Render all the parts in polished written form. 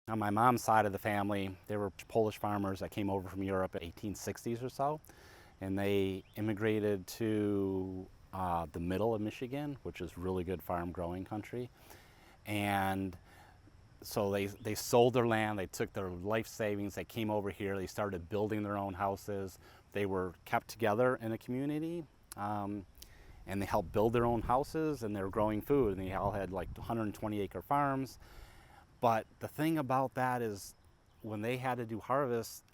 On my mom's side of the family, they were Polish farmers that came over from Europe in the 1860s or so, and they immigrated to the middle of Michigan, which is really good farm growing country. And so they sold their land, they took their life savings, they came over here, they started building their own houses. They were kept together in a community, and they helped build their own houses, and they were growing food, and they all had like 120-acre farms. But the thing about that is when they had to do harvest,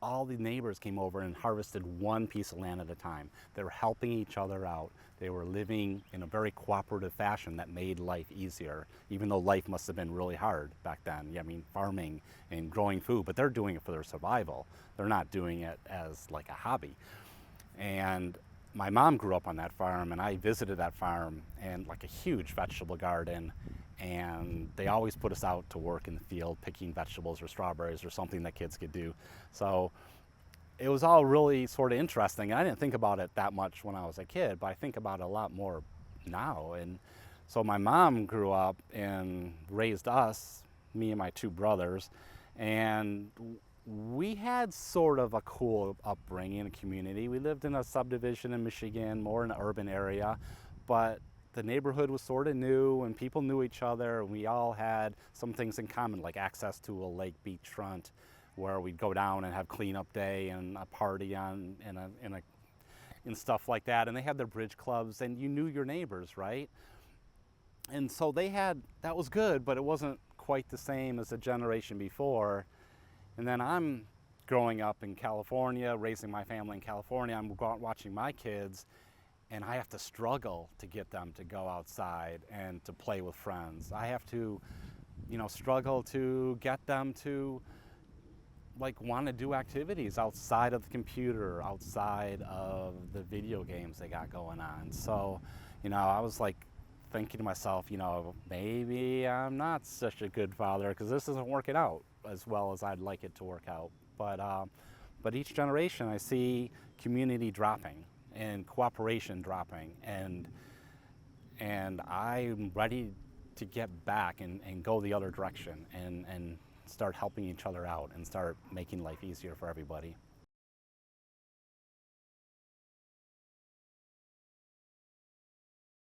all the neighbors came over and harvested one piece of land at a time. They were helping each other out. They were living in a very cooperative fashion that made life easier, even though life must have been really hard back then. Yeah, I mean, farming and growing food, but they're doing it for their survival. They're not doing it as like a hobby. And my mom grew up on that farm, and I visited that farm, and like a huge vegetable garden, and they always put us out to work in the field picking vegetables or strawberries or something that kids could do. So it was all really sort of interesting. I didn't think about it that much when I was a kid, but I think about it a lot more now. And so my mom grew up and raised us, me and my two brothers, and we had sort of a cool upbringing, a community. We lived in a subdivision in Michigan, more in an urban area, but the neighborhood was sort of new and people knew each other, and we all had some things in common, like access to a lake beachfront where we'd go down and have cleanup day and a party on and stuff like that. And they had their bridge clubs, and you knew your neighbors, right? And so they had, that was good, but it wasn't quite the same as the generation before. And then I'm growing up in California, raising my family in California. I'm watching my kids, and I have to struggle to get them to go outside and to play with friends. I have to, struggle to get them to like want to do activities outside of the computer, outside of the video games they got going on. So, I was like thinking to myself, maybe I'm not such a good father because this isn't working out as well as I'd like it to work out. But each generation I see community dropping and cooperation dropping, and I'm ready to get back and go the other direction and start helping each other out and start making life easier for everybody.